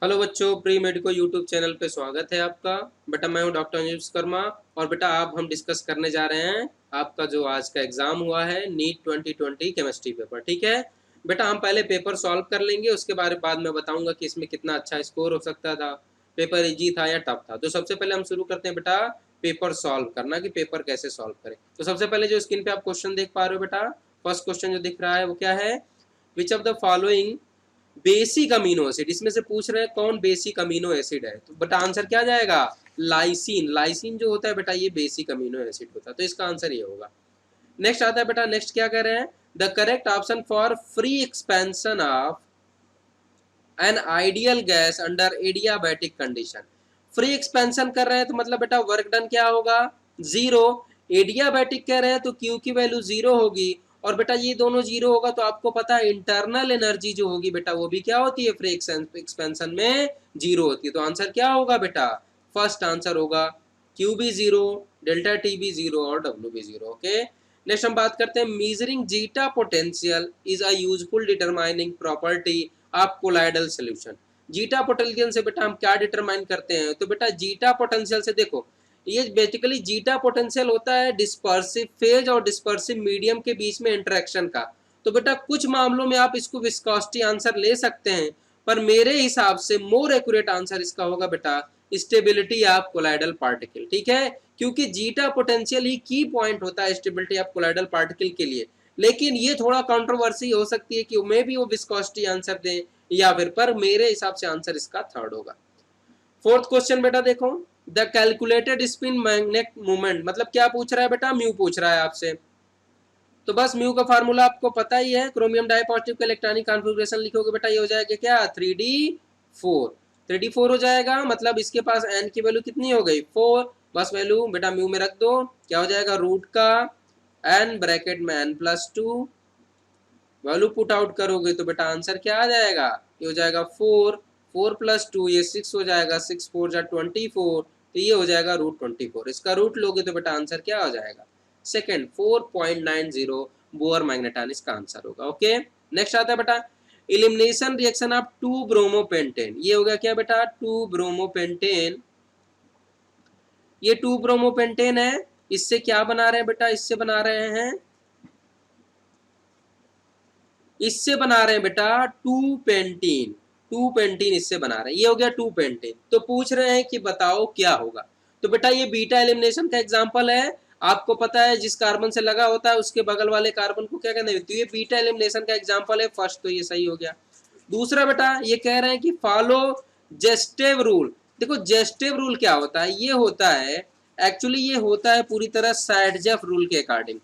Hello बच्चों, pre medico YouTube channel पे स्वागत है आपका। बेटा मैं हूं डॉक्टर अंजुम विश्वकर्मा और बेटा आप हम डिस्कस करने जा रहे हैं आपका जो आज का एग्जाम हुआ है नीट 2020 केमिस्ट्री पेपर। ठीक है बेटा, हम पहले पेपर सॉल्व कर लेंगे, उसके बाद में बताऊंगा कि इसमें कितना अच्छा स्कोर हो सकता था, पेपर इजी था या टफ था। तो सबसे पहले हम शुरू करते हैं बेटा पेपर सॉल्व करना कि पेपर कैसे सॉल्व करें। तो सबसे पहले जो स्क्रीन पे आप क्वेश्चन देख पा रहे हो बेटा, फर्स्ट क्वेश्चन जो दिख रहा है वो क्या है, विच of the following basic amino acid, इसमें से पूछ रहे हैं कौन बेसिक अमीनो एसिड है। तो बेटा आंसर क्या जाएगा, लाइसिन। लाइसिन जो होता है बेटा ये बेसिक अमीनो एसिड होता है, तो इसका आंसर ये होगा। नेक्स्ट आता है बेटा, नेक्स्ट क्या कह रहे हैं, the correct option for free expansion of an ideal gas under adiabatic condition. Free expansion कर रहे हैं तो मतलब बेटा वर्क डन क्या होगा, जीरो। एडियाबैटिक कह रहे हैं तो क्यू की वैल्यू जीरो होगी, और बेटा ये दोनों जीरो होगा तो आपको पता है इंटरनल एनर्जी जो होगी बेटा वो भी क्या होती है, फ्री एक्सपेंशन में जीरो होती है। तो आंसर क्या होगा बेटा, फर्स्ट आंसर होगा, क्यू भी जीरो, डेल्टा टी भी जीरो और डब्ल्यू भी जीरो। ओके, नेक्स्ट हम बात करते हैं, measuring zeta potential is a useful determining property of colloidal solution. Zeta potential से बेटा हम क्या डिटरमाइन करते हैं, तो बेटा जीटा पोटेंशियल से देखो, ये बेसिकली जीटा पोटेंशियल होता है डिस्पर्सिव फेज और डिस्पर्सिव मीडियम के बीच में इंटरेक्शन का। तो बेटा कुछ मामलों में आप इसको विस्कोसिटी आंसर ले सकते हैं, पर मेरे हिसाब से मोर एक्यूरेट आंसर इसका होगा बेटा स्टेबिलिटी ऑफ कोलाइडल पार्टिकल। ठीक है, क्योंकि जीटा पोटेंशियल ही की पॉइंट होता है स्टेबिलिटी ऑफ कोलाइडल पार्टिकल के लिए। लेकिन ये थोड़ा कंट्रोवर्सी हो सकती है कि मे भी वो विस्कोसिटी आंसर दें या फिर, पर मेरे हिसाब से आंसर इसका थर्ड होगा। फोर्थ क्वेश्चन बेटा देखो, the calculated spin magnet movement, मतलब क्या पूछ रहा है बेटा, म्यू पूछ रहा है आपसे। तो बस म्यू का फार्मूला आपको पता ही है, क्रोमियम डाइपॉजिटिव का इलेक्ट्रॉनिक कॉन्फ़िगरेशन लिखोगे बेटा ये हो जाएगा क्या, 3d4। 3d4 हो जाएगा, मतलब इसके पास n की वैल्यू कितनी हो गई, 4। बस वैल्यू बेटा म्यू में रख दो, क्या हो जाएगा, रूट का n ब्रैकेट में n+2, वैल्यू पुट आउट करोगे तो बेटा आंसर क्या आ जाएगा, ये हो जाएगा 4, 4+2 ये 6 हो जाएगा, 6 4 जा 24, तो ये हो जाएगा √24। इसका रूट लोगे तो बेटा आंसर क्या हो जाएगा, सेकंड 4.90 बोअर मैग्नेटॉन इसका आंसर होगा। ओके, नेक्स्ट आता है बेटा, एलिमिनेशन रिएक्शन ऑफ 2 ब्रोमोपेंटेन। ये हो गया क्या बेटा, 2 ब्रोमोपेंटेन। ये 2 ब्रोमोपेंटेन है, इससे क्या बना रहे हैं बेटा, इससे बना रहे हैं, इससे बना रहे हैं बेटा 2 पेंटीन। 2 पेंटीन इससे बना रहे हैं, ये हो गया 2 पेंटीन। तो पूछ रहे हैं कि बताओ क्या होगा। तो बेटा ये बीटा एलिमिनेशन का एग्जांपल है, आपको पता है जिस कार्बन से लगा होता है उसके बगल वाले कार्बन को क्या कहते हैं, तो ये बीटा एलिमिनेशन का एग्जांपल है फर्स्ट, तो ये सही हो गया। दूसरा बेटा ये कह रहे हैं कि फॉलो जेस्टेव रूल। देखो जेस्टेव रूल क्या होता है, ये होता है एक्चुअली, ये होता है पूरी तरह सैडजेफ रूल के अकॉर्डिंग।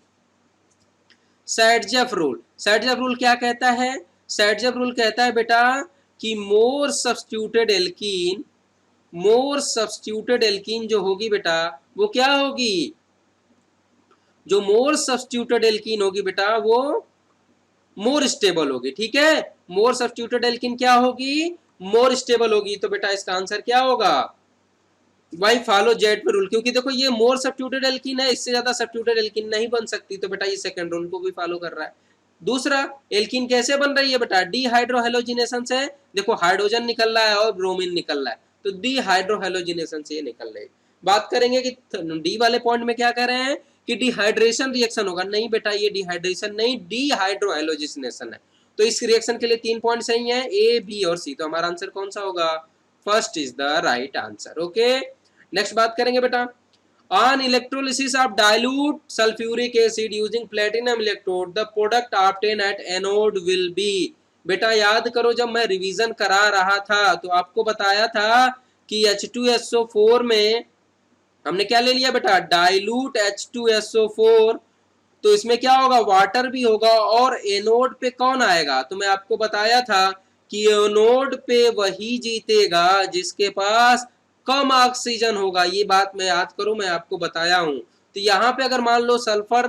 सैडजेफ रूल, सैडजेफ रूल क्या कहता है, सैडजेफ रूल कहता है बेटा कि मोर सब्स्टिट्यूटेड एल्कीन, मोर सब्स्टिट्यूटेड एल्कीन जो होगी बेटा वो क्या होगी, जो मोर सब्स्टिट्यूटेड एल्कीन होगी बेटा वो मोर स्टेबल होगी। ठीक है, मोर सब्स्टिट्यूटेड एल्कीन क्या होगी, मोर स्टेबल होगी। तो बेटा इसका आंसर क्या होगा, वाई फॉलो जेड पे रूल, क्योंकि देखो ये मोर सब्स्टिट्यूटेड एल्कीन है, इससे ज्यादा सब्स्टिट्यूटेड एल्कीन नहीं बन सकती, तो बेटा ये सेकंड रूल को भी फॉलो कर रहा है। दूसरा, एल्कीन कैसे बन रही है बेटा, डीहाइड्रोहेलोजिनेशन से। देखो हाइड्रोजन निकल रहा है और ब्रोमीन निकल रहा है, तो डीहाइड्रोहेलोजिनेशन से ये निकल रही है। बात करेंगे कि डी वाले पॉइंट में क्या कह रहे हैं कि डिहाइड्रेशन रिएक्शन होगा, नहीं बेटा ये डिहाइड्रेशन नहीं, डीहाइड्रोहेलोजिनेशन है। तो इस रिएक्शन के लिए 3 पॉइंट सही है, ए बी और सी, तो हमारा आंसर कौन सा होगा, first is the right answer. Okay, next बात करेंगे बेटा, on electrolysis of dilute sulfuric acid using platinum electrode the product obtained at anode will be। बेटा याद करो जब मैं रिवीजन करा रहा था तो आपको बताया था कि H2SO4 में हमने क्या ले लिया बेटा, डाइल्यूट H2SO4, तो इसमें क्या होगा, वाटर भी होगा, और एनोड पे कौन आएगा, तो मैं आपको बताया था कि एनोड पे वही जीतेगा जिसके पास कम ऑक्सीजन होगा। ये बात मैं याद करूं, मैं आपको बताया हूं। तो यहाँ पे अगर मान लो सल्फर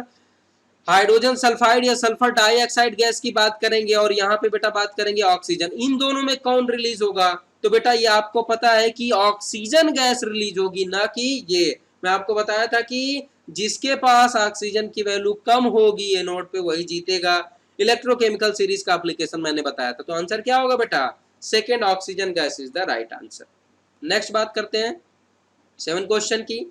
हाइड्रोजन सल्फाइड या सल्फर डाइऑक्साइड गैस की बात करेंगे और यहाँ पे बेटा बात करेंगे ऑक्सीजन, इन दोनों में कौन रिलीज होगा, तो बेटा ये आपको पता है कि ऑक्सीजन गैस रिलीज होगी, ना कि ये। मैं आपको बताया था कि जिसके पास ऑक्सीजन की वैल्यू कम होगी एनोड पे वही जीतेगा। इलेक्ट्रोकेमिकल सीरीज का एप्लीकेशन मैंने बताया था, तो आंसर क्या होगा बेटा, second oxygen gas is the right answer. Next बात करते हैं 7 क्वेश्चन की।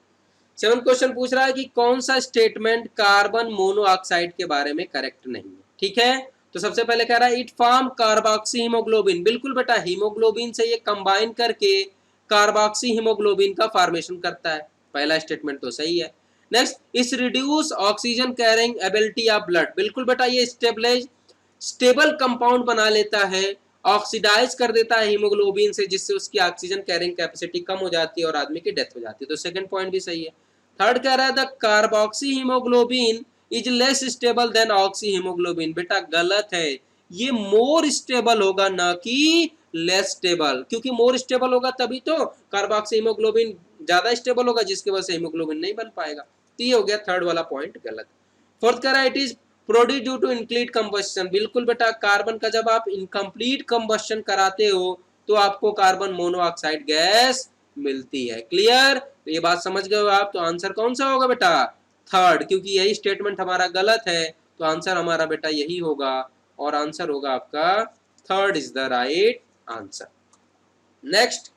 7 क्वेश्चन पूछ रहा है कि कौन सा स्टेटमेंट कार्बन मोनोऑक्साइड के बारे में करेक्ट नहीं है। ठीक है, तो सबसे पहले कह रहा है इट फॉर्म कार्बोक्सी हीमोग्लोबिन। बिल्कुल बेटा, हीमोग्लोबिन से ये कंबाइन करके कार्बोक्सी हीमोग्लोबिन का फॉर्मेशन करता है। पहला स्टेटमेंट तो सही है। नेक्स्ट, इस reduce oxygen carrying ability of blood. बिल्कुल बेटा, ये स्टेबल कंपाउंड बना लेता है, ऑक्सीडाइज कर देता है हीमोग्लोबिन से, जिससे उसकी ऑक्सीजन कैरिंग कैपेसिटी कम हो जाती है और आदमी की डेथ हो जाती है। तो सेकंड पॉइंट भी सही है। थर्ड कह रहा है the carboxy haemoglobin is less stable then oxy haemoglobin. बेटा गलत है, ये मोर स्टेबल होगा ना कि लेस स्टेबल, क्योंकि मोर स्टेबल होगा तभी तो कार्बोक्सी हीमोग्लोबिन ज्यादा स्टेबल होगा, जिसकी वजह से हीमोग्लोबिन नहीं बन पाएगा। तो ये हो गया थर्ड वाला पॉइंट गलत। फोर्थ कह रहा है it is produce due to incomplete combustion. बिल्कुल बेटा, कार्बन का जब आप इनकम्प्लीट कंबस्शन कराते हो तो आपको कार्बन मोनोऑक्साइड गैस मिलती है। क्लियर, तो ये बात समझ गए हो आप। तो आंसर कौन सा होगा बेटा? थर्ड, क्योंकि यही स्टेटमेंट हमारा गलत है, तो आंसर हमारा बेटा यही होगा और आंसर होगा आपका third is the right answer. Next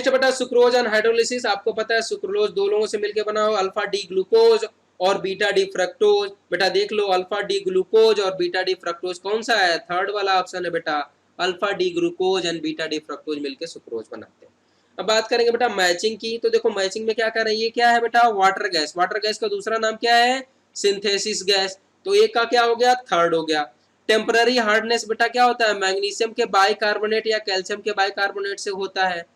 बेटा सुक्रोज एंड हाइड्रोलिसिस। आपको पता है सुक्रोज दो लोगों से मिलकर बना हो, अल्फा डी ग्लूकोज और बीटा डी फ्रक्टोज। बेटा देख लो, अल्फा डी ग्लूकोज और बीटा डी फ्रक्टोज कौन सा है? थर्ड वाला ऑप्शन है बेटा, alpha D glucose and beta D fructose मिलकर सुक्रोज बनाते हैं। अब बात करेंगे बेटा मैचिंग की। तो देखो मैचिंग में क्या कर रही है, क्या है बेटा? Water gas. वाटर गैस का दूसरा नाम क्या है? Synthesis gas. तो एक का क्या हो गया? थर्ड हो गया। टेम्पररी हार्डनेस बेटा क्या होता है? मैग्नीशियम के बाइकार्बोनेट या कैल्शियम के बाइकार्बोनेट से होता है।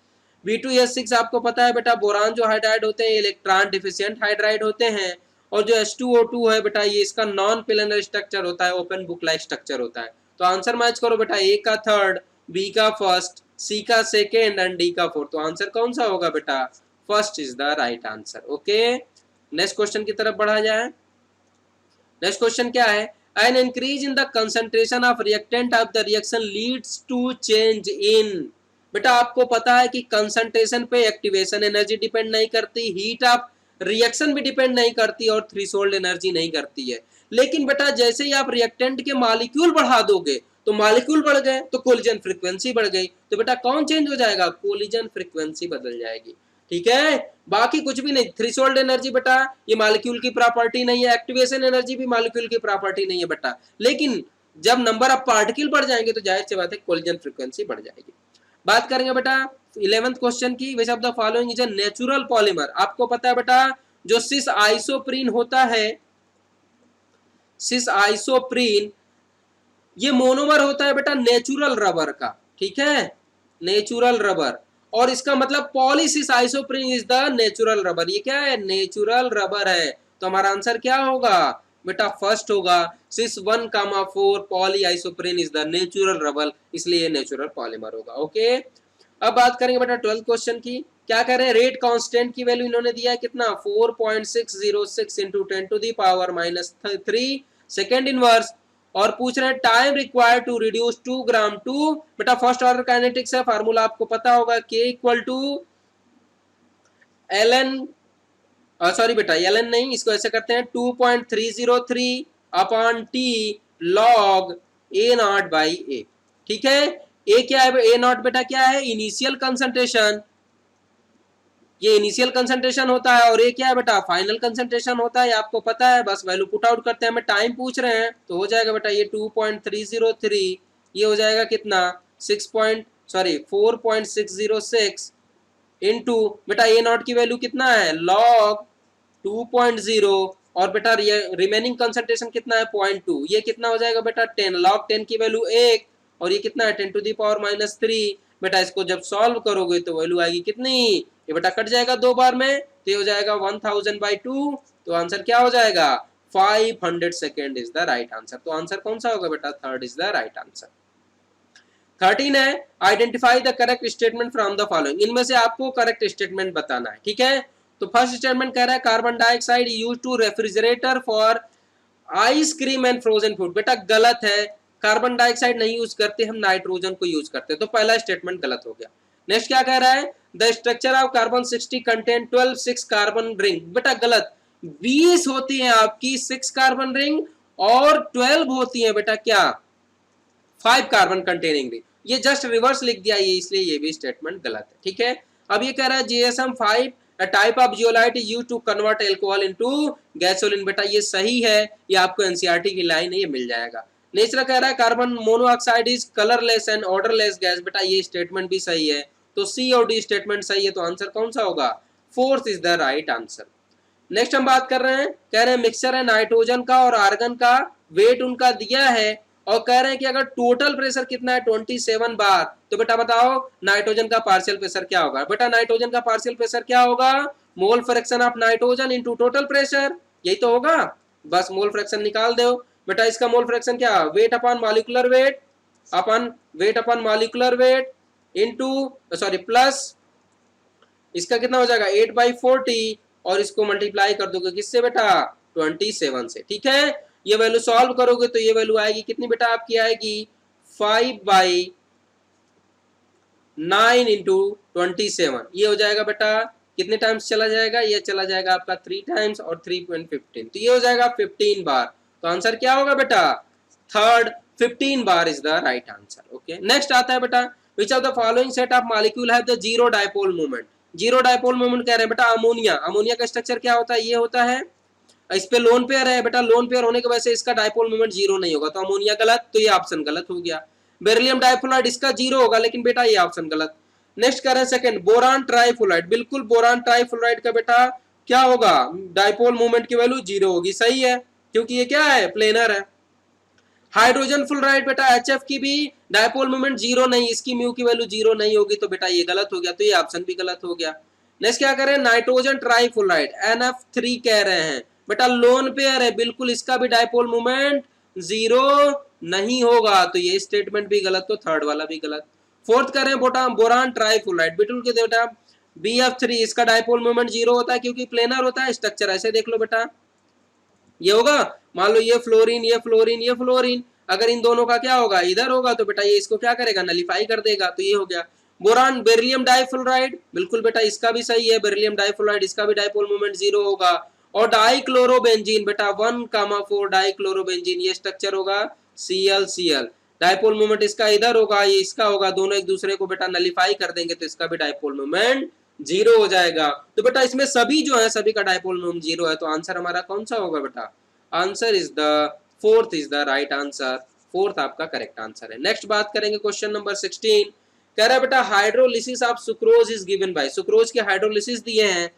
B2S6 आपको पता है बेटा, बोरान जो हाइड्राइड होते हैं इलेक्ट्रॉन डिफिशिएंट हाइड्राइड होते हैं, और जो H2O2 है बेटा ये इसका नॉन प्लेनर स्ट्रक्चर होता है, ओपन बुक लाइक स्ट्रक्चर होता है। तो आंसर मैच करो बेटा, ए का थर्ड, बी का फर्स्ट, सी का सेकेंड एंड डी का फोर्थ। तो आंसर कौन सा होगा बेटा? First is the right answer. Okay, next question की तरफ बढ़ा जाए। नेक्स्ट क्वेश्चन क्या है? An increase in the concentration of reactant of the reaction leads to change in. बेटा आपको पता है कि कंसंट्रेशन पे एक्टिवेशन एनर्जी डिपेंड नहीं करती, हीट ऑफ रिएक्शन भी डिपेंड नहीं करती और थ्रेशोल्ड एनर्जी नहीं करती है। लेकिन बेटा जैसे ही आप रिएक्टेंट के मॉलिक्यूल बढ़ा दोगे तो मॉलिक्यूल बढ़ गए तो कोलिजन फ्रीक्वेंसी बढ़ गई। तो बेटा कौन चेंज हो जाएगा? कोलिजन फ्रीक्वेंसी बदल जाएगी। ठीक है, बाकी कुछ भी नहीं। थ्रेशोल्ड एनर्जी बेटा ये मॉलिक्यूल की प्रॉपर्टी नहीं है, एक्टिवेशन एनर्जी भी मॉलिक्यूल की प्रॉपर्टी नहीं है बेटा। लेकिन जब नंबर ऑफ पार्टिकल बढ़ जाएंगे तो जाहिर सी बात है कोलिजन फ्रीक्वेंसी बढ़ जाएगी। बात करेंगे बेटा 11th क्वेश्चन की। विच of the following is a natural polymer. आपको पता है बेटा जो सिस आइसोप्रीन होता है, सिस आइसोप्रीन ये मोनोमर होता है बेटा नेचुरल रबर का। ठीक है, नेचुरल रबर, और इसका मतलब polycis isoprene is the natural rubber. ये क्या है? नेचुरल रबर है। तो हमारा आंसर क्या होगा बेटा? फर्स्ट होगा। सिस 1,4 poly isoprene is the natural rubber, इसलिए नेचुरल पॉलीमर होगा। ओके, अब बात करेंगे बेटा 12th क्वेश्चन की। क्या कह रहे हैं? रेट कांस्टेंट की वैल्यू इन्होंने दिया है कितना? 4.606 इंटू 10⁻³ सेकेंड इनवर्स, और पूछ रहे हैं time required to reduce 2 gram to. बेटा फर्स्ट ऑर्डर काइनेटिक्स है, फार्मूला आपको पता होगा, K equal to ln, sorry बेटा ln नहीं, इसको ऐसे करते हैं 2.303 upon T log A0 by A। ठीक है, A क्या है? A0 बेटा क्या है? इनिशियल कंसंट्रेशन, ये इनिशियल कंसंट्रेशन होता है, और ये क्या है बेटा? फाइनल कंसंट्रेशन होता है। आपको पता है, बस वैल्यू पुट आउट करते हैं। हमें टाइम पूछ रहे हैं तो हो जाएगा बेटा ये 2.303, ये हो जाएगा कितना? 4.606 इंटू बेटा A0 की वैल्यू कितना है? log 2.0, और बेटा रिमेनिंग कंसंट्रेशन कितना है? 0.2। ये कितना हो जाएगा बेटा? 10। log 10 की वैल्यू 1, और ये कितना है? 10⁻³ बेटा इसको जब सॉल्व करोगे तो वैल्यू आएगी कितनी? ये बेटा कट जाएगा 2 बार में, तो ये हो जाएगा 1000/2। तो आंसर क्या हो जाएगा? 500 second is the right answer. तो आंसर कौन सा होगा बेटा? Third is the right answer. 13 है identify the correct statement from the following. इनमें से आपको करेक्ट स्टेटमेंट बताना है। ठीक है, तो फर्स्ट स्टेटमेंट कह रहा है carbon dioxide use to refrigerator for ice cream and frozen food. बेटा गलत है, कार्बन डाइऑक्साइड नहीं यूज करते, हम नाइट्रोजन को यूज करते हैं। तो पहला स्टेटमेंट गलत हो गया। नेक्स्ट क्या कह रहा है? The structure of carbon 60 contain 12 6 carbon ring. बेटा गलत, 20 होती है आपकी 6 कार्बन रिंग और 12 होती है बेटा क्या? 5 कार्बन कंटेनिंग रिंग। ये जस्ट रिवर्स लिख दिया ये, इसलिए ये भी स्टेटमेंट गलत है। ठीक है, अब ये कह रहा है GSM-5 a type of zeolite is used to convert alcohol into gasoline। बेटा ये सही है, ये आपको एनसीईआरटी की लाइन है, ये मिल जाएगा। नेक्स्ट कह रहा है carbon monoxide is colourless and odourless gas. बेटा ये स्टेटमेंट भी सही है, तो सी और डी स्टेटमेंट सही है, तो आंसर कौन सा होगा? Fourth is the right answer. Next हम बात कर रहे हैं, कह रहे हैं मिक्सचर है नाइट्रोजन का और आर्गन का, वेट उनका दिया है और कह रहे हैं कि अगर टोटल प्रेशर कितना है 27 बार, तो बेटा बताओ नाइट्रोजन का पार्शियल प्रेशर क्या होगा? बेटा नाइट्रोजन का पार्शियल प्रेशर क्या होगा? Mole fraction of nitrogen into total pressure, यही तो होगा। बस मोल फ्रैक्शन निकाल दो बेटा, इसका मोल फ्रैक्शन क्या? Weight upon molecular weight upon weight upon molecular weight into sorry plus इसका कितना हो जाएगा 8/40 और इसको मल्टीप्लाई कर दोगे किससे बेटा? 27 से। ठीक है, ये वैल्यू सॉल्व करोगे तो ये वैल्यू आएगी कितनी बेटा? आपकी आएगी 5/9 इंटू 27। ये हो जाएगा बेटा कितने टाइम्स चला जाएगा? ये चला जाएगा आपका 3 टाइम्स और 3.15, तो ये हो जाएगा 15 बार। तो आंसर क्या होगा बेटा? Third 15 bar is the right answer. Okay, next आता है बेटा which of the following set of molecule have the zero dipole moment. Zero dipole moment कह रहे हैं बेटा अमोनिया। अमोनिया का स्ट्रक्चर क्या होता है? ये होता है, इस पे लोन पेयर है बेटा, लोन पेयर होने की वजह से इसका डायपोल मोमेंट जीरो नहीं होगा, तो अमोनिया गलत, तो ये ऑप्शन गलत हो गया। बेरिलियम डाइफ्लोराइड इसका जीरो होगा, लेकिन बेटा ये ऑप्शन गलत। नेक्स्ट कह रहे हैं सेकंड बोरान ट्राइफ्लोराइड, बिल्कुल बोरान ट्राइफ्लोराइड का बेटा क्या होगा? डायपोल मोमेंट की वैल्यू जीरो होगी, सही है, क्योंकि ये क्या है? प्लेनर है। हाइड्रोजन फ्लोराइड बेटा HF की भी डायपोल मोमेंट जीरो नहीं, इसकी म्यू की वैल्यू जीरो नहीं होगी, तो बेटा ये गलत हो गया, तो ये ऑप्शन भी गलत हो गया। नेक्स्ट क्या कर रहे हैं? नाइट्रोजन ट्राइफ्लोराइड NF3 कह रहे हैं बेटा, लोन पेयर है, बिल्कुल इसका भी डायपोल मोमेंट जीरो नहीं होगा, तो ये स्टेटमेंट भी गलत, तो थर्ड वाला भी गलत। फोर्थ कर रहे हैं बोरान ट्राइफ्लोराइड, बिल्कुल के बेटा BF3 इसका डायपोल मोमेंट जीरो होता है क्योंकि प्लेनर होता है। स्ट्रक्चर ऐसे देख लो बेटा, ये होगा, मान लो ये फ्लोरीन ये फ्लोरीन ये फ्लोरीन, अगर इन दोनों का क्या होगा? इधर होगा, तो बेटा ये इसको क्या करेगा? नलिफाई कर देगा, तो ये हो गया। बोरान बेरिलियम डाइफ्लोराइड, बिल्कुल बेटा इसका भी सही है, बेरिलियम डाइफ्लोराइड इसका भी डायपोल मोमेंट जीरो होगा। और डाइक्लोरोबेंजीन बेटा 1,4 डाइक्लोरोबेंजीन, ये स्ट्रक्चर होगा ClCl, डायपोल मोमेंट इसका इधर होगा, ये इसका होगा, दोनों एक दूसरे को बेटा नलिफाई कर देंगे, तो इसका भी डायपोल मोमेंट जीरो हो जाएगा। तो बेटा इसमें सभी जो है सभी का डायपोल मोमेंट जीरो है, तो आंसर हमारा कौन सा होगा बेटा? Answer is the fourth is the right answer, fourth आपका करेक्ट आंसर है। नेक्स्ट बात करेंगे क्वेश्चन नंबर 16, कह रहा है बेटा hydrolysis of sucrose is given by, sucrose के हाइड्रोलिसिस दिए हैं,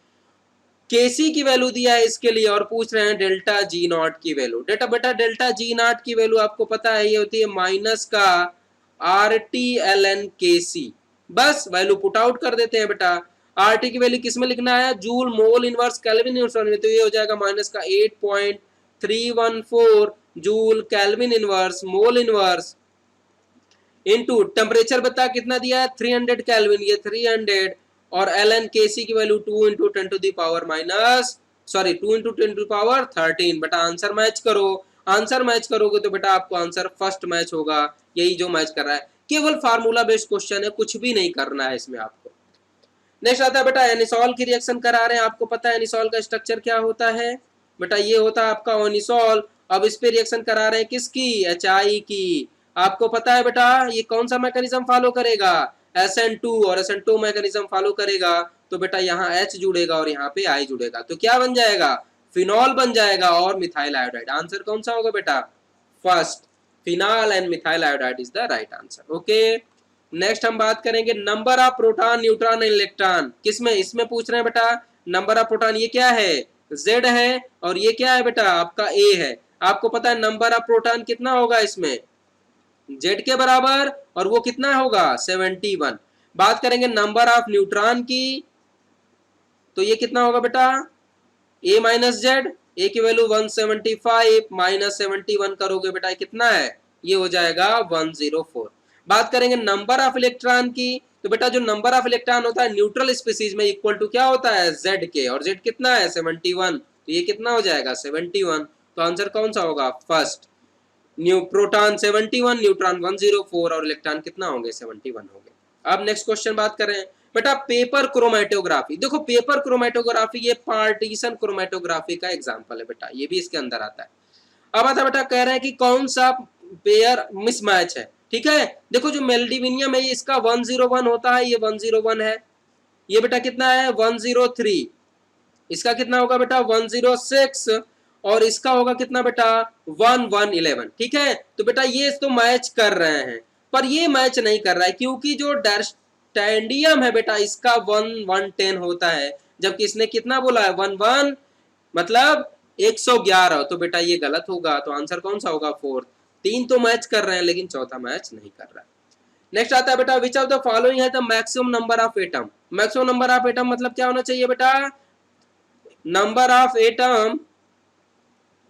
Kc की वैल्यू दिया है इसके लिए और पूछ रहे हैं डेल्टा जी नॉट की वैल्यू। डेटा बेटा डेल्टा जी नॉट की वैल्यू आपको पता है ये होती है माइनस का RT/ln Kc, बस वैल्यू पुट आउट कर देते हैं बेटा। RT की वैल्यू किस में लिखना है? Joule mole inverse kelvin inverse में, तो ये हो जाएगा माइनस का 8.314 joule kelvin inverse mole inverse into temperature बता कितना दिया है? 300 केल्विन, ये 300 और ln Kc की value 2 into 10 to the power minus 2 into 10 to the power 13। बेटा आंसर मैच करो, आंसर मैच करोगे तो बेटा आपको आंसर फर्स्ट मैच होगा, यही जो मैच कर रहा है। केवल फार्मूला बेस्ड क्वेश्चन है, कुछ भी नहीं करना है इसमें आपको। नेक्स्ट आता है बेटा एनिसॉल की रिएक्शन करा रहे हैं, आपको पता है एनिसॉल का स्ट्रक्चर क्या होता है बेटा? ये होता है आपका ओनिसॉल। अब इस पे रिएक्शन करा रहे हैं किसकी? HI की। आपको पता है बेटा ये कौन सा मैकेनिज्म फॉलो करेगा? SN2, और SN2 मैकेनिज्म फॉलो करेगा, तो बेटा यहाँ H जुड़ेगा और यहाँ पे I जुड़ेगा, तो क्या बन जाएगा? फिनॉल बन जाएगा और मिथाइल आयोडाइड। आंसर कौन सा होगा बेटा? First, phenol and methyl iodide is the right answer. Okay, next हम बात करेंगे number of proton neutron electron, किसमें? इसमें पूछ रहे हैं बेटा नंबर ऑफ प्रोटॉन, ये क्या है? Z है, और ये क्या है बेटा? आपका A है। आपको पता है नंबर ऑफ प्रोटॉन कितना होगा इसमें? Z के बराबर, और वो कितना होगा? 71। बात करेंगे नंबर ऑफ न्यूट्रॉन की, तो ये कितना होगा बेटा? A माइनस Z, A की वैल्यू 175 माइनस 71 करोगे बेटा कितना है? ये हो जाएगा 104। बात करेंगे नंबर ऑफ इलेक्ट्रॉन की, तो बेटा जो नंबर ऑफ इलेक्ट्रॉन होता है न्यूट्रल स्पीसीज में इक्वल टू क्या होता है? Z के, और Z कितना है? 71, तो ये कितना हो जाएगा? 71। तो आंसर कौन सा होगा? फर्स्ट। प्रोटॉन 71, न्यूट्रॉन 104 और इलेक्ट्रॉन कितना होंगे? 71 होंगे। अब नेक्स्ट क्वेश्चन बात करें बेटा पेपर क्रोमेटोग्राफी। देखो पेपर क्रोमेटोग्राफी ये पार्टीशन क्रोमेटोग्राफी का एग्जांपल है बेटा, ये भी इसके अंदर आता है। अब आता बेटा कह रहे हैं कि कौन सा पेयर मिसमैच है, ठीक है। देखो जो मेल्डिविनियम है ये इसका 101 होता है, ये 101 है। ये बेटा कितना है 103, इसका कितना होगा बेटा 106, और इसका होगा कितना बेटा 1111। ठीक है, तो बेटा ये तो मैच कर रहे हैं, पर ये मैच नहीं कर रहा है क्योंकि जो डर्स्टेंडियम है बेटा इसका 1110 होता है, जबकि इसने कितना बोला है 11, मतलब 111। तो बेटा ये गलत होगा, तो आंसर कौन सा होगा 4। तीन तो मैच कर रहे हैं लेकिन चौथा मैच नहीं कर रहा है। नेक्स्ट आता है बेटा विच ऑफ द फॉलोइंग है the maximum number of atom. Maximum number of atom मतलब क्या होना चाहिए बेटा, नंबर ऑफ एटम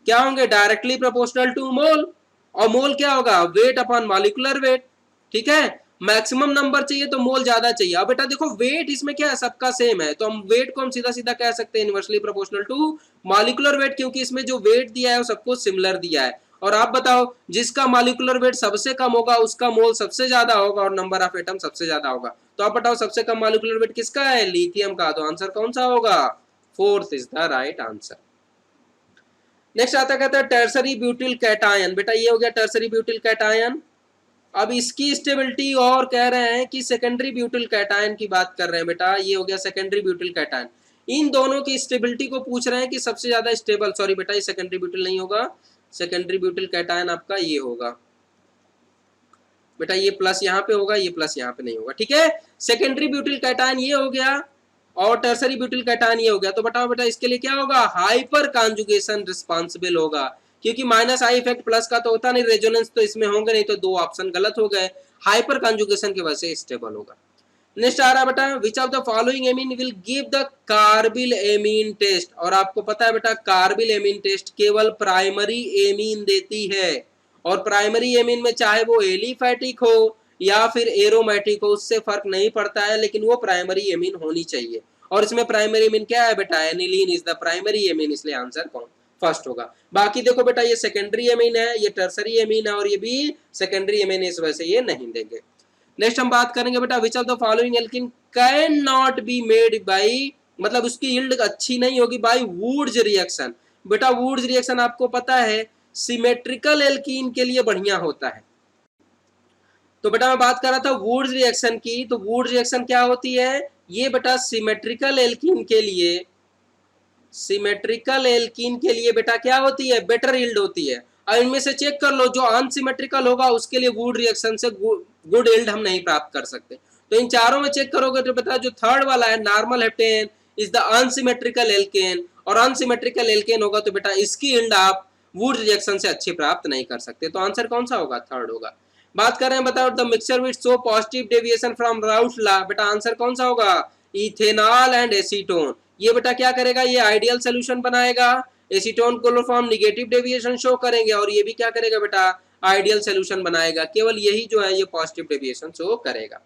क्या होंगे डायरेक्टली प्रोपोर्शनल टू मोल, और मोल क्या होगा वेट अपॉन मॉलिक्यूलर वेट। ठीक है, मैक्सिमम नंबर चाहिए तो मोल ज्यादा चाहिए। अब बेटा देखो वेट इसमें क्या है सबका सेम है, तो हम वेट को हम सीधा सीधा कह सकते हैं inversely proportional to molecular weight, क्योंकि इसमें जो वेट दिया है वो सबको सिमिलर दिया है। और आप बताओ जिसका मॉलिक्यूलर वेट सबसे कम होगा उसका मोल सबसे ज्यादा होगा और नंबर ऑफ एटम सबसे ज्यादा होगा। तो आप बताओ सबसे कम मॉलिक्यूलर वेट किसका है, लिथियम का। तो आंसर कौन सा होगा, fourth is the right answer. Next आता कहता है टर्सरी ब्यूटिल कैटायन। बेटा ये हो गया टर्सरी ब्यूटिल कैटायन। अब इसकी स्टेबिलिटी और कह रहे हैं कि सेकेंडरी ब्यूटिल कैटायन की बात कर रहे हैं। बेटा ये हो गया सेकेंडरी ब्यूटिल कैटायन। इन दोनों की स्टेबिलिटी को पूछ रहे हैं कि सबसे ज्यादा स्टेबल, सॉरी बेटा ये सेकेंडरी ब्यूटिल नहीं होगा, सेकेंडरी ब्यूटिल कैटायन आपका ये होगा बेटा, ये प्लस यहाँ पे होगा, ये प्लस यहाँ पे नहीं होगा। ठीक है, सेकेंडरी ब्यूटिल कैटायन ये हो गया और टर्सरी ब्यूटिल कैटायन ये हो गया। तो बताओ बेटा इसके लिए क्या होगा, हाइपर कॉन्जुगेशन रिस्पॉन्सिबल होगा, क्योंकि माइनस आई इफेक्ट प्लस का तो होता नहीं, रेजोनेंस तो इसमें होंगे नहीं, तो दो ऑप्शन गलत हो गए। हाइपर कॉन्जुगेशन की वजह से स्टेबल होगा। नेक्स्ट आ रहा है बेटा which of the following amine will give the carbylamine test. और आपको पता है बेटा कार्बिल एमीन टेस्ट केवल प्राइमरी एमीन देती है, और प्राइमरी एमीन में चाहे वो एलिफैटिक हो या फिर एरोमेटिक हो उससे फर्क नहीं पड़ता है, लेकिन वो प्राइमरी एमीन होनी चाहिए। और इसमें प्राइमरी एमीन क्या है बेटा, aniline is the primary amine, इसलिए आंसर कौन फर्स्ट होगा। बाकी देखो बेटा ये सेकेंडरी एमीन है, ये टर्सरी एमीन है, और ये भी सेकेंडरी एमीन है, इस वजह से ये नहीं देंगे। नेक्स्ट हम बात करेंगे बेटा which of the following alkene can not be made by, मतलब उसकी यील्ड अच्छी नहीं होगी बाई वुड्स रिएक्शन। बेटा वुड्स रिएक्शन आपको पता है सिमेट्रिकल एल्कीन के लिए बढ़िया होता है। तो बेटा मैं बात कर रहा था वुड्स रिएक्शन की, तो वुड्स रिएक्शन क्या होती है, ये बेटा सिमेट्रिकल एल्कीन के लिए, सिमेट्रिकल एल्कीन के लिए बेटा क्या होती है, बेटर यील्ड होती है। और इनमें से चेक कर लो जो अनसिमेट्रिकल होगा उसके लिए वुड रिएक्शन से गुड यील्ड हम नहीं प्राप्त कर सकते। तो इन चारों में चेक करोगे तो बेटा जो थर्ड वाला है normal heptane is the unsymmetrical alkane, और अनसिमेट्रिकल एल्केन होगा तो बेटा इसकी यील्ड आप वुड रिएक्शन से अच्छी प्राप्त नहीं कर सकते। तो आंसर कौन सा होगा, थर्ड होगा। बात करें बताओ the mixture with so positive deviation from Raoult law. बेटा आंसर कौन सा होगा, इथेनॉल एंड एसीटोन। ये बेटा क्या करेगा, ये आइडियल सोल्यूशन बनाएगा, acetone chloroform negative deviation show करेंगे, और ये भी क्या करेगा बेटा आइडियल सोल्यूशन बनाएगा। केवल यही जो है ये पॉजिटिव डेविएशन शो करेगा।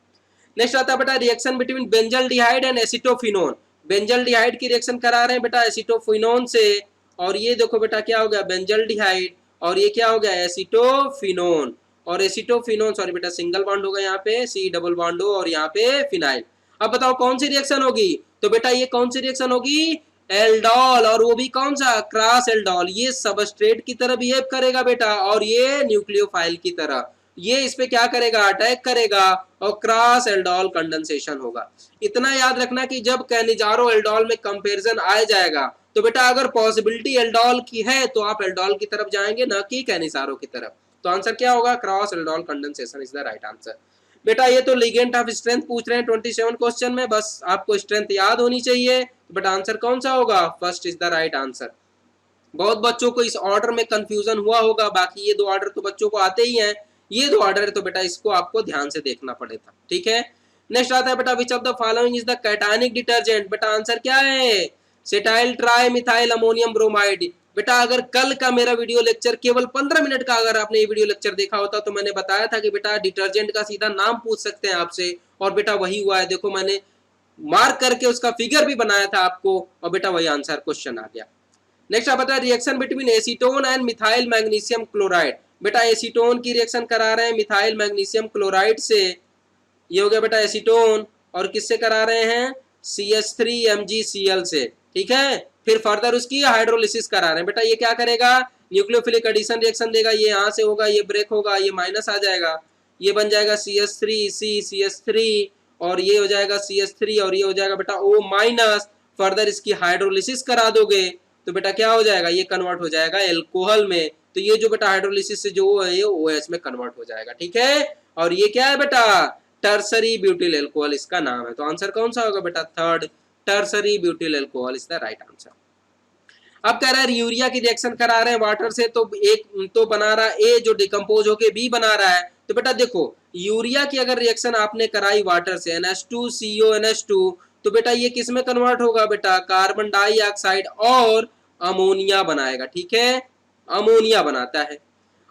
नेक्स्ट आता है बेटा reaction between benzaldehyde and acetophenone. Benzaldehyde की रिएक्शन करा रहे हैं बेटा एसिटोफिनोन से, और ये देखो बेटा क्या हो गया बेंजल्डिहाइड, और ये क्या हो गया एसिटोफिनोन। और एसिटोफिनोन सॉरी बेटा सिंगल बॉन्ड होगा यहाँ पे, सी डबल बॉन्ड हो, और यहाँ पे फिनाइल। अब बताओ कौन सी रिएक्शन होगी, तो बेटा ये कौन सी रिएक्शन होगी, एल्डोल, और वो भी कौन सा क्रॉस एल्डोल। ये सबस्ट्रेट की तरह बिहेव करेगा बेटा, और ये न्यूक्लियोफाइल की तरह, ये इस पे क्या करेगा अटैक करेगा, और क्रॉस एल्डोल कंडेंसेशन होगा। इतना याद रखना कि जब कैनिजारो एल्डोल में कंपैरिजन आ जाएगा तो बेटा अगर पॉसिबिलिटी एल्डोल की है तो आप एल्डोल की तरफ जाएंगे ना कि कैनिजारो की तरफ। तो आंसर क्या होगा, cross aldol condensation is the right answer. बेटा ये तो लिगेंड ऑफ स्ट्रेंथ पूछ रहे हैं 27 क्वेश्चन में, बस आपको स्ट्रेंथ याद होनी चाहिए। बट आंसर कौन सा होगा, first is the right answer. बहुत बच्चों को इस ऑर्डर में कंफ्यूजन हुआ होगा, बाकी ये दो ऑर्डर तो बच्चों को आते ही हैं, ये दो ऑर्डर है तो बेटा इसको आपको ध्यान से देखना पड़ेगा। ठीक है, नेक्स्ट आता है बेटा which of the following is the cationic detergent. बेटा आंसर क्या है, सेटाइल ट्राई मिथाइल अमोनियम ब्रोमाइड। बेटा अगर कल का मेरा वीडियो लेक्चर केवल 15 मिनट का अगर आपने ये वीडियो लेक्चर देखा होता तो मैंने बताया था कि बेटा डिटर्जेंट का सीधा नाम पूछ सकते हैं आपसे, और बेटा वही हुआ है। देखो मैंने मार्क करके उसका फिगर भी बनाया था आपको, और बेटा वही आंसर क्वेश्चन आ गया। नेक्स्ट आप बता reaction between acetone and methyl magnesium chloride. बेटा एसीटोन की रिएक्शन करा रहे हैं मिथाइल मैग्नीशियम क्लोराइड से, ये हो गया बेटा एसीटोन, और किससे करा रहे हैं CH3MgCl से। ठीक है, फिर फर्दर उसकी हाइड्रोलिसिस करा रहे हैं। बेटा ये क्या करेगा, न्यूक्लियोफिलिक एडिशन रिएक्शन देगा, ये यहाँ से होगा, ये ब्रेक होगा, ये माइनस आ जाएगा, ये बन जाएगा CH3 CH3 और ये हो जाएगा CH3 और ये हो जाएगा बेटा O माइनस। फर्दर इसकी हाइड्रोलिसिस करा दोगे तो बेटा क्या हो जाएगा, ये कन्वर्ट हो जाएगा एल्कोहल में। तो ये जो बेटा हाइड्रोलिसिस से जो है ये OH में कन्वर्ट हो जाएगा, ठीक है। और ये क्या है बेटा, टर्सरी ब्यूटिल एल्कोहल इसका नाम है। तो आंसर कौन सा होगा बेटा, third, tertiary butyl alcohol is the right answer. अब कह रहा है यूरिया की रिएक्शन करा रहे हैं वाटर से, तो एक तो बना रहा है ए जो डिकम्पोज होके बी बना रहा है। तो बेटा देखो यूरिया की अगर रिएक्शन आपने कराई वाटर से NH2CO NH2 तो बेटा ये किस में कन्वर्ट होगा बेटा, कार्बन डाइऑक्साइड और अमोनिया बनाएगा, ठीक है, अमोनिया बनाता है।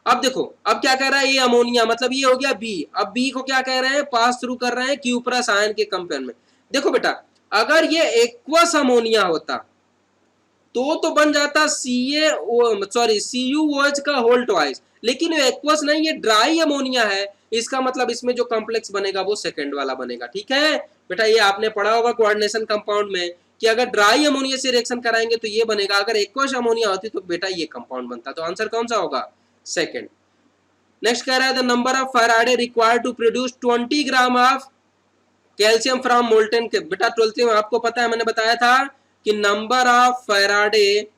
अब देखो अब क्या कह रहा है, ये अमोनिया मतलब ये हो गया बी। अब बी को क्या कह रहे हैं, पास थ्रू कर रहे हैं क्यूप्रस आयन के कंपेयर में। देखो बेटा अगर ये एक्वस अमोनिया होता तो बन जाता CuOH का होल ट्वाइस, लेकिन ये एक्वस नहीं, ये ड्राई अमोनिया है। इसका मतलब इसमें जो कॉम्प्लेक्स बनेगा वो सेकंड वाला बनेगा, ठीक है बेटा। ये आपने पढ़ा होगा कोऑर्डिनेशन कंपाउंड में कि अगर ड्राई अमोनिया से रिएक्शन कराएंगे तो ये बनेगा, अगर एक्वस अमोनिया होती तो बेटा ये कंपाउंड बनता। तो आंसर कौन सा होगा, सेकंड। नेक्स्ट कह रहा है the number of faraday required to produce 20 gram of calcium from molten. बेटा 12 में आपको पता है, मैंने बताया था कि number of faraday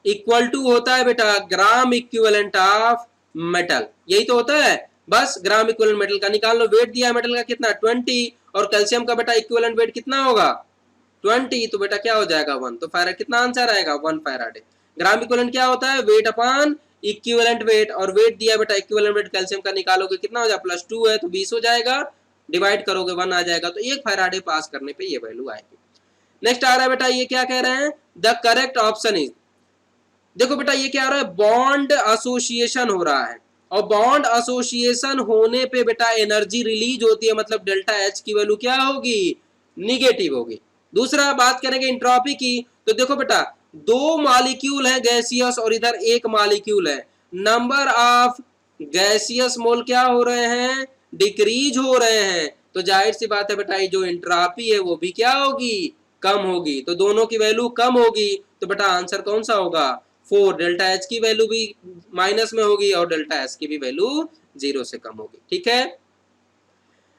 equal to होता है बेटा ग्राम इक्विवेलेंट ऑफ मेटल, यही तो होता है। बस ग्राम इक्विवेलेंट मेटल का निकाल लो। वेट दिया है मेटल का कितना, 20, और कैल्शियम का बेटा इक्विवेलेंट वेट कितना होगा 20, तो बेटा क्या हो जाएगा 1। तो फैराडे कितना आंसर आएगा 1 फैराडे। ग्राम इक्विवेलेंट क्या होता है, वेट अपॉन इक्विवेलेंट वेट, और वेट दिया बेटा इक्विवेलेंट वेट कैल्शियम का निकालोगे कितना हो जाएगा, +2 है तो 20 हो जाएगा, डिवाइड करोगे 1 आ जाएगा। तो 1 फैराडे पास करने पे ये वैल्यू आएगी। नेक्स्ट आ रहा है बेटा, ये क्या कह रहे हैं, द करेक्ट ऑप्शन इज। देखो बेटा ये क्या हो रहा है, बॉन्ड एसोसिएशन हो रहा है, और बॉन्ड एसोसिएशन होने पे बेटा एनर्जी रिलीज होती है, मतलब डेल्टा एच की वैल्यू क्या होगी, निगेटिव होगी। दूसरा बात करेंगे इंट्रोपी की, तो देखो बेटा 2 मॉलिक्यूल है गैसियस और इधर 1 मॉलिक्यूल है, नंबर ऑफ गैसियस मोल क्या हो रहे हैं, डिक्रीज हो रहे हैं। तो जाहिर सी बात है बेटा ये जो इंट्रोपी है वो भी क्या होगी, कम होगी। तो दोनों की वैल्यू कम होगी, तो बेटा आंसर कौन सा होगा 4। डेल्टा एच की वैल्यू भी माइनस में होगी और डेल्टा एस की भी वैल्यू 0 से कम होगी, ठीक है।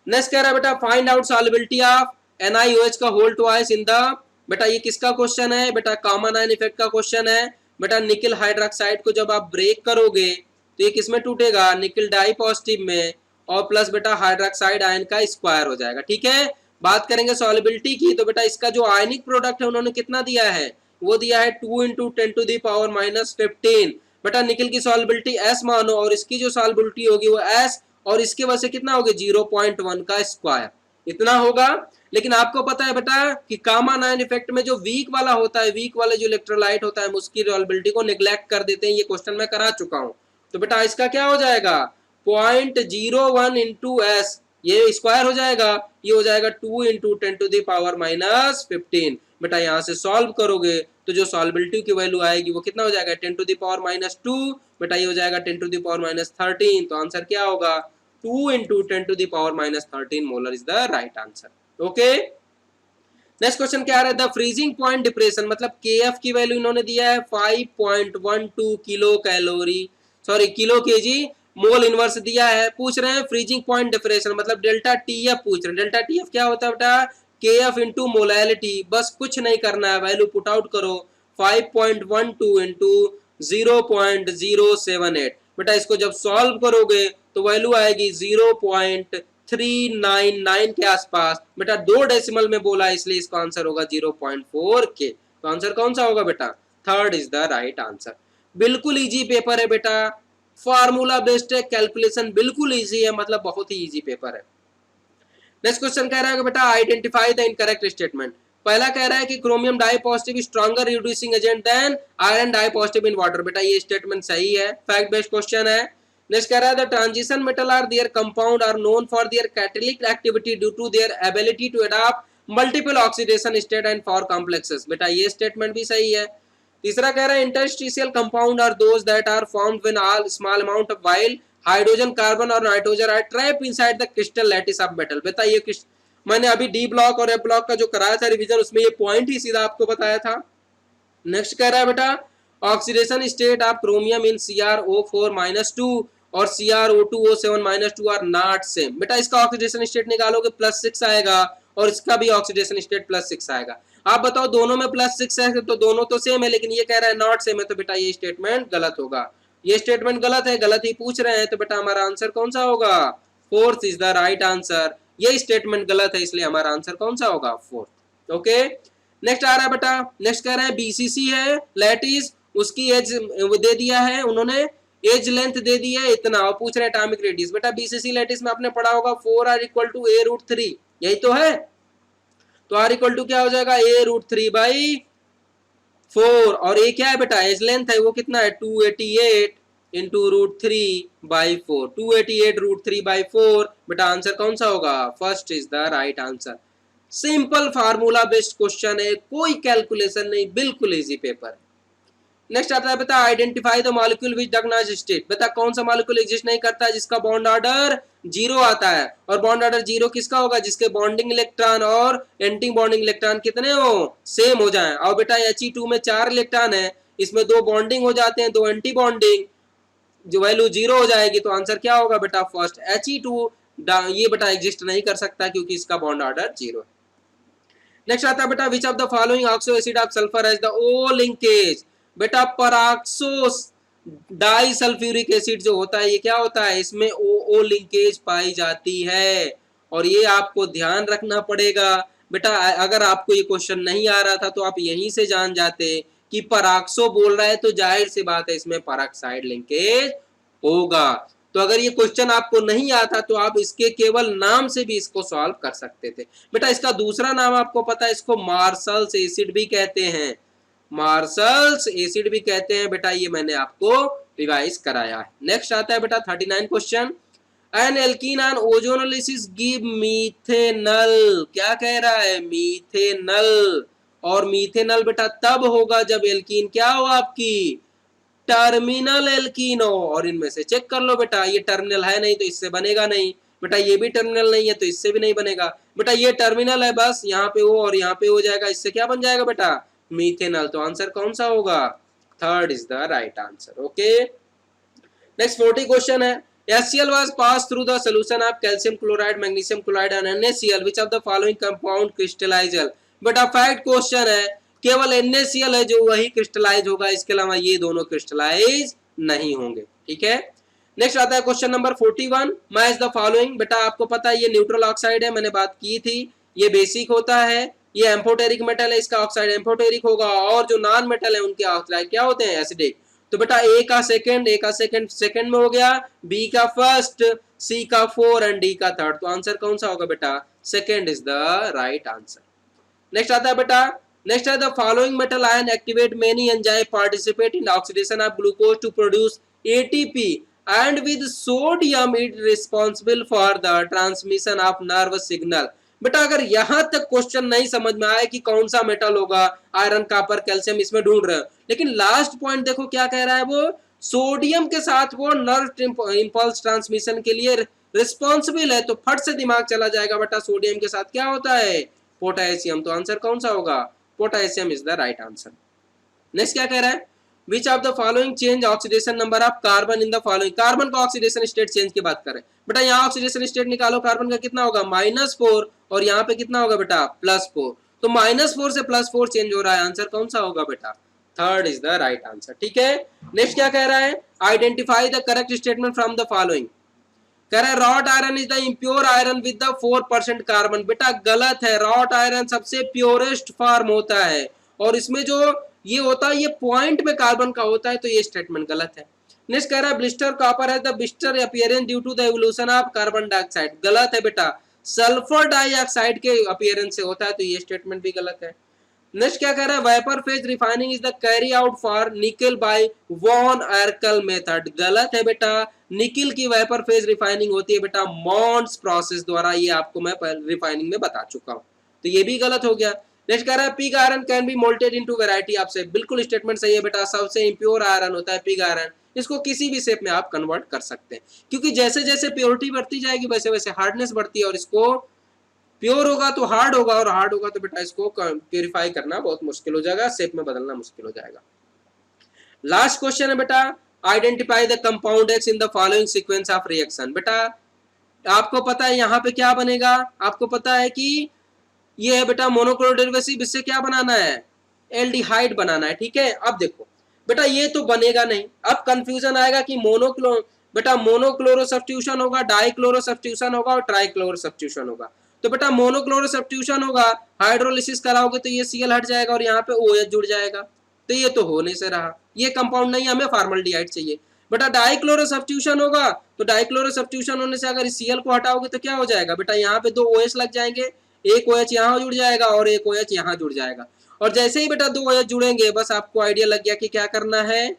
नेक्स्ट कह रहा है बेटा find out solubility of NiOH का होल ट्वाइस इन द, बेटा ये किसका क्वेश्चन है बेटा, कॉमन आयन इफेक्ट का क्वेश्चन है। बेटा निकल हाइड्रोक्साइड को जब आप ब्रेक करोगे तो ये किसमें टूटेगा, निकल डाई पॉजिटिव में, और प्लस बेटा हाइड्रोक्साइड आयन का स्क्वायर हो जाएगा, ठीक है। बात करेंगे सॉल्युबिलिटी की, तो बेटा इसका जो आयनिक प्रोडक्ट है उन्होंने कितना दिया है, वो दिया है 2 × 10⁻⁻15। बेटा निकल की सॉल्युबिलिटी S मानो, और इसकी जो सॉल्युबिलिटी होगी वो S, और इसके वजह से कितना होगा 0.1 का स्क्वायर, इतना होगा। लेकिन आपको पता है बेटा कि कॉमन आयन इफेक्ट में जो वीक वाला होता है, वीक वाले जो इलेक्ट्रोलाइट होता है उसकी सॉल्युबिलिटी को निग्लेक्ट कर देते हैं, ये क्वेश्चन मैं करा चुका हूं। तो बेटा इसका क्या हो जाएगा 0.01 × S, ये स्क्वायर हो जाएगा, ये हो जाएगा 2 × 10⁻⁻15। बेटा यहाँ से सॉल्व करोगे तो जो सॉल्युबिलिटी की वैल्यू आएगी वो कितना हो जाएगा 10⁻⁻2। बेटा ये हो जाएगा 10⁻⁻13। तो आंसर क्या होगा 2 × 10⁻⁻13 molar is the right answer. Okay, next question क्या आ रहा है, द फ्रीजिंग पॉइंट डिप्रेशन, मतलब KF की वैल्यू इन्होंने दिया है 5.12 kilo calorie, sorry kilo KG mole inverse दिया है। पूछ रहे हैं फ्रीजिंग पॉइंट डिप्रेशन, मतलब डेल्टा TF पूछ रहे हैं। डेल्टा TF क्या होता है बेटा, KF इंटू मोलैलिटी, बस कुछ नहीं करना है, वैल्यू पुट आउट करो 5.12 × 0.078। बेटा इसको जब सॉल्व करोगे तो वैल्यू आएगी 0.399 के आसपास। बेटा 2 डेसिमल में बोला इसलिए इसका आंसर होगा 0.4 के। तो आंसर कौन सा होगा बेटा, third is the right answer. बिल्कुल इजी पेपर है बेटा, फार्मूला बेस्ड है, कैलकुलेशन बिल्कुल इजी है, मतलब बहुत ही इजी पेपर है। नेक्स्ट क्वेश्चन कह रहा है बेटा आइडेंटिफाई द इनकरेक्ट स्टेटमेंट। पहला कह रहा है कि chromium di positive stronger reducing agent than iron di positive in water. बेटा ये स्टेटमेंट सही है, फैक्ट बेस्ड क्वेश्चन है। नेक्स्ट कह रहा है the transition metal are their compound are known for their catalytic activity due to their ability to adopt multiple oxidation state and for complexes. बेटा ये स्टेटमेंट भी सही है। तीसरा कह रहा है interstitial compound are those that are formed when all small amount of while hydrogen carbon और nitrogen are trapped inside the crystal lattice of metal. बेटा ये मैंने अभी डी ब्लॉक और एफ ब्लॉक का जो कराया था रिवीजन, उसमें ये पॉइंट ही सीधा आपको बताया था। नेक्स्ट कह रहा है बेटा oxidation state of chromium in CrO4-2 और CrO2O7 -2 आर नॉट सेम। बेटा इसका ऑक्सीडेशन स्टेट निकालोगे +6 आएगा और इसका भी ऑक्सीडेशन स्टेट +6 आएगा। आप बताओ दोनों में +6 है तो दोनों तो सेम है, लेकिन ये कह रहा है नॉट सेम है, तो बेटा ये स्टेटमेंट गलत होगा। ये स्टेटमेंट गलत है, गलत ही पूछ रहे हैं, तो बेटा हमारा आंसर कौन सा होगा? Fourth is the right answer. ये स्टेटमेंट गलत है, इसलिए हमारा आंसर कौन सा होगा? फोर्थ। ओके, नेक्स्ट आ रहा है बेटा, नेक्स्ट कह रहा है BCC है लैटिस, उसकी एज दे दिया है उन्होंने, एज लेंथ दे दी है इतना, और पूछ रहे हैं एटॉमिक रेडियस। बेटा BCC लैटिस में आपने पढ़ा होगा 4r = a√3, यही तो है। तो r = क्या हो जाएगा? a√3/4, और ये क्या है बेटा? एज लेंथ है वो कितना है? 288 × √3/4, 288 √3/4। बेटा आंसर कौन सा होगा? First is the right answer. Simple formula based question है, कोई कैलकुलेशन नहीं, बिल्कुल इजी पेपर है। नेक्स्ट आता है बेटा identify the molecule which does not exist. बेटा कौन सा मॉलिक्यूल एग्जिस्ट नहीं करता है? जिसका बॉन्ड ऑर्डर 0 आता है, और बॉन्ड ऑर्डर 0 किसका होगा? जिसके बॉन्डिंग इलेक्ट्रॉन और एंटी बॉन्डिंग इलेक्ट्रॉन कितने हो? सेम हो जाए। और बेटा He2 में 4 इलेक्ट्रॉन है, इसमें 2 बॉन्डिंग हो जाते हैं, 2 एंटी बॉन्डिंग, जो वैल्यू 0 हो जाएगी, तो आंसर क्या होगा बेटा? फर्स्ट He2 ये बेटा एग्जिस्ट नहीं कर सकता क्योंकि इसका बॉन्ड ऑर्डर 0 है। नेक्स्ट आता है बेटा which of the following oxo acid of sulphur has the O linkage. बेटा परऑक्सो डाई सल्फ्यूरिक एसिड जो होता है, ये क्या होता है? इसमें O लिंकेज पाई जाती है, और ये आपको ध्यान रखना पड़ेगा। बेटा अगर आपको ये क्वेश्चन नहीं आ रहा था तो आप यहीं से जान जाते कि परऑक्सो बोल रहा है तो जाहिर सी बात है इसमें परऑक्साइड लिंकेज होगा। तो अगर ये क्वेश्चन आपको नहीं आता तो आप इसके केवल नाम से भी इसको सॉल्व कर सकते थे। बेटा इसका दूसरा नाम आपको पता है, इसको मार्शल्स एसिड भी कहते हैं, मार्शल्स एसिड भी कहते हैं। बेटा ये मैंने आपको रिवाइज कराया है। नेक्स्ट आता है बेटा 39 question, an alkene on ozonolysis give methanal. क्या कह रहा है? मीथेनल। और मीथेनल बेटा तब होगा जब एल्कीन क्या हो? आपकी टर्मिनल एल्कीन हो। और इनमें से चेक कर लो बेटा, ये टर्मिनल है नहीं तो इससे बनेगा नहीं, बेटा ये भी टर्मिनल नहीं है तो इससे भी नहीं बनेगा। बेटा ये टर्मिनल है, बस यहाँ पे O और यहाँ पे O जाएगा, इससे क्या बन जाएगा बेटा? मीथेनल। तो आंसर कौन सा होगा? Third is the right answer. Okay, next 40 question है, HCl was passed through the solution of calcium chloride, magnesium chloride and NaCl. Which of the following compound crystallizes? बेटा फैक्ट क्वेश्चन है, केवल NaCl है जो वही क्रिस्टलाइज होगा, इसके अलावा ये दोनों क्रिस्टलाइज नहीं होंगे। ठीक है, नेक्स्ट आता है question number 41, match the following. बेटा आपको पता है ये न्यूट्रल ऑक्साइड है, मैंने बात की थी, ये बेसिक होता है, ये एम्फोटेरिक मेटल है, इसका ऑक्साइड एम्फोटेरिक होगा, और जो नॉन मेटल है उनके ऑक्साइड क्या होते हैं? एसिडिक। तो बेटा ए का सेकंड में हो गया, बी का फर्स्ट, सी का 4 एंड डी का थर्ड। तो आंसर कौन सा होगा बेटा? Second is the right answer. Next आता है बेटा, नेक्स्ट है the following metal ion activate many enzyme participate in oxidation of glucose to produce ATP and with sodium it responsible for the transmission of nerve signal. बेटा अगर यहां तक question नहीं समझ में आया कि कौन सा मेटल होगा, आयरन, कॉपर, कैल्शियम, इसमें ढूंढ रहे हो, लेकिन लास्ट पॉइंट देखो क्या कह रहा है, वो सोडियम के साथ वो नर्व इंपल्स ट्रांसमिशन के लिए रिस्पॉन्सिबल है, तो फट से दिमाग चला जाएगा बेटा सोडियम के साथ क्या होता है? पोटेशियम। तो आंसर कौन सा होगा? Potassium is the right answer. Next क्या कह रहा है, विच of the following change oxidation number of carbon in the following. Carbon का ऑक्सीडेशन स्टेट चेंज की बात करें, बेटा यहाँ ऑक्सीडेशन स्टेट निकालो, कार्बन का कितना होगा? -4, और यहाँ पे कितना होगा बेटा? +4। तो -4 से +4 चेंज हो रहा है, आंसर कौन सा होगा बेटा? Third is the right answer. ठीक है, नेक्स्ट क्या कह रहा है, identify the correct statement from the following. कह रहा है wrought iron is the impure iron with the 4% carbon. बेटा गलत है, रॉट आयरन सबसे प्योरेस्ट फॉर्म होता है, और इसमें जो ये होता है ये पॉइंट में कार्बन का होता है, तो ये स्टेटमेंट गलत है। नेक्स्ट कह रहा है ब्लिस्टर कॉपर है the blister appearance due to the evolution of carbon dioxide. गलत है बेटा, सल्फर डाइऑक्साइड के अपीयरेंस से होता है, तो ये स्टेटमेंट भी गलत है। नेक्स्ट क्या कह रहा है, vapour phase refining is the carry out for निकल बाय वॉन एर्कल मेथड। गलत है बेटा, निकल की वेपर फेज रिफाइनिंग होती है बेटा मॉन्स प्रोसेस द्वारा, ये आपको मैं रिफाइनिंग में बता चुका हूँ, तो ये भी गलत हो गया। नेक्स्ट कह रहा है pig iron can be molted into variety of shape. बिल्कुल स्टेटमेंट सही है बेटा, सबसे इम्प्योर आयरन होता है पिग आयरन, इसको किसी भी शेप में आप कन्वर्ट कर सकते हैं, क्योंकि जैसे जैसे प्योरिटी बढ़ती जाएगी वैसे वैसे हार्डनेस बढ़ती है, और इसको प्योर होगा तो हार्ड होगा, और हार्ड होगा तो बेटा इसको प्योरीफाई करना बहुत मुश्किल हो जाएगा, शेप में बदलना मुश्किल हो जाएगा। लास्ट क्वेश्चन है बेटा, identify the compound x in the following sequence of reaction. बेटा आपको पता है यहाँ पे क्या बनेगा, आपको पता है कि ये है बेटा मोनोक्लोरो डेरिवेटिव, इससे क्या बनाना है, एल्डिहाइड बनाना है। ठीक है, अब देखो बेटा ये तो बनेगा नहीं, अब कंफ्यूजन आएगा कि बेटा मोनोक्लोरो सब्स्टिट्यूशन होगा, डाइक्लोरो सब्स्टिट्यूशन होगा और ट्राइक्लोरो सब्स्टिट्यूशन होगा। तो बेटा मोनोक्लोरो सब्स्टिट्यूशन होगा, हाइड्रोलिसिस कराओगे तो ये Cl हट जाएगा और यहाँ पे OH जुड़ जाएगा, तो ये तो हो नहीं से रहा, ये कंपाउंड नहीं, हमें फॉर्मल्डिहाइड चाहिए। बेटा डाइक्लोरो सब्स्टिट्यूशन होगा, तो डाइक्लोरो सब्स्टिट्यूशन होने से अगर Cl को हटाओगे तो क्या हो जाएगा बेटा, यहाँ पे 2 OH लग जाएंगे, एक OH यहाँ जुड़ जाएगा और एक OH यहाँ जुड़ जाएगा। और जैसे ही बेटा 2 OH जुड़ेंगे, बस आपको आइडिया लग गया कि क्या करना है,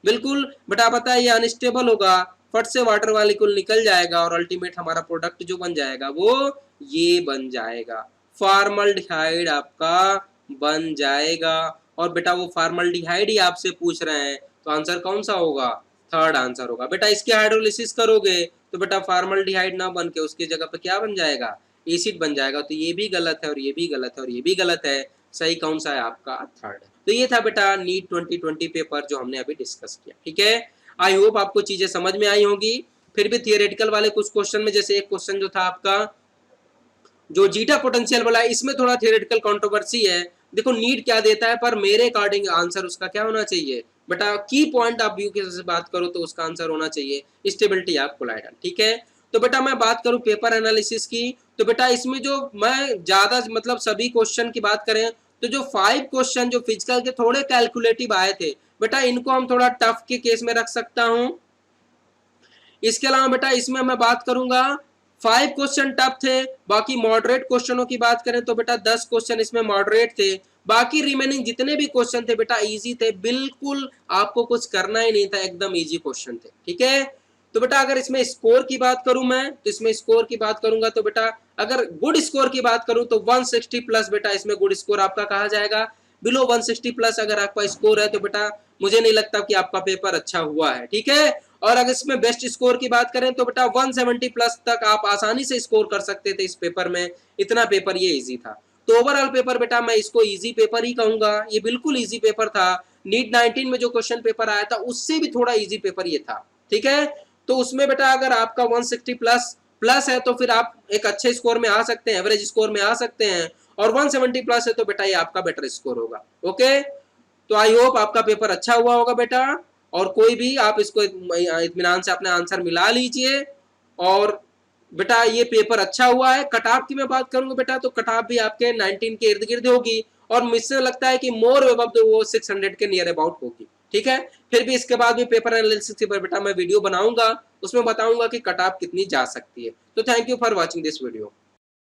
बिल्कुल बेटा पता है ये अनस्टेबल होगा, फट से वाटर मॉलिक्यूल निकल जाएगा और अल्टीमेट हमारा प्रोडक्ट जो बन जाएगा वो ये बन जाएगा, फॉर्मल्डिहाइड आपका बन जाएगा। और बेटा वो फॉर्मल्डिहाइड ही आपसे पूछ रहे हैं, तो आंसर कौन सा होगा, थर्ड आंसर होगा। बेटा इसके हाइड्रोलिसिस करोगे तो बेटा फॉर्मल्डिहाइड ना बन के उसकी जगह पे क्या बन जाएगा, एसिड बन जाएगा। तो ये भी गलत है और ये भी गलत है और ये भी गलत है, सही कौन सा है आपका, थर्ड है। तो ये था बेटा नीट 2020 पेपर जो हमने अभी डिस्कस किया। ठीक है, आई होप आपको चीजें समझ में आई होंगी। फिर भी थियोरेटिकल वाले कुछ क्वेश्चन में, जैसे एक क्वेश्चन जो था आपका जो जीटा पोटेंशियल वाला है, इसमें थोड़ा थियोरेटिकल कंट्रोवर्सी है। देखो नीट क्या देता है, पर मेरे अकॉर्डिंग आंसर उसका क्या होना चाहिए बेटा, की पॉइंट ऑफ व्यू की बात करो तो उसका आंसर होना चाहिए स्टेबिलिटी ऑफ कोलाइडल। ठीक है, तो बेटा मैं बात करूं पेपर एनालिसिस की, तो बेटा इसमें जो मैं ज्यादा मतलब सभी क्वेश्चन की बात करें तो जो 5 क्वेश्चन जो फिजिकल के थोड़े कैलकुलेटिव आए थे बेटा, इनको हम थोड़ा टफ के केस में रख सकता हूं। इसके अलावा बेटा इसमें मैं बात करूंगा 5 क्वेश्चन टफ थे, बाकी मॉडरेट क्वेश्चनों की बात करें तो बेटा 10 क्वेश्चन इसमें मॉडरेट थे, बाकी रिमेनिंग जितने भी क्वेश्चन थे बेटा इजी थे, बिल्कुल आपको कुछ करना ही नहीं था, एकदम इजी क्वेश्चन थे। ठीक है, तो बेटा अगर इसमें स्कोर की बात करूं मैं, तो इसमें स्कोर की बात करूंगा तो बेटा अगर गुड स्कोर की बात करूं तो 160 प्लस बेटा इसमें गुड स्कोर आपका कहा जाएगा। बिलो 160 प्लस अगर आपका स्कोर है तो बेटा मुझे नहीं लगता कि आपका पेपर अच्छा हुआ है। ठीक है, और अगर इसमें बेस्ट स्कोर की बात करें तो बेटा 170 प्लस तक आप आसानी से स्कोर कर सकते थे इस पेपर में, इतना पेपर ये इजी था। तो ओवरऑल पेपर बेटा मैं इसको इजी पेपर ही कहूंगा, ये बिल्कुल इजी पेपर था। नीट 19 में जो क्वेश्चन पेपर आया था उससे भी थोड़ा इजी पेपर ये था। ठीक है, तो उसमें बेटा अगर आपका 160 प्लस प्लस है तो फिर आप एक अच्छे स्कोर में आ सकते हैं, एवरेज स्कोर में आ सकते हैं, और 170 प्लस है तो बेटा ये आपका बेटर स्कोर होगा। ओके, तो आई होप आपका पेपर अच्छा हुआ होगा बेटा, और कोई भी आप इसको इत्मीनान से अपना आंसर मिला लीजिए। और बेटा ये पेपर अच्छा हुआ है। कट ऑफ की मैं बात करूंगा बेटा, तो कट ऑफ भी आपके 19 के इर्द गिर्द होगी, और मुझसे लगता है कि मोर अबव तो वो 600 के नियर अबाउट होगी। ठीक है, फिर भी इसके बाद भी पेपर एनालिसिस के पर बेटा मैं वीडियो बनाऊंगा, उसमें बताऊंगा कि कट ऑफ कितनी जा सकती है। तो thank you for watching this video.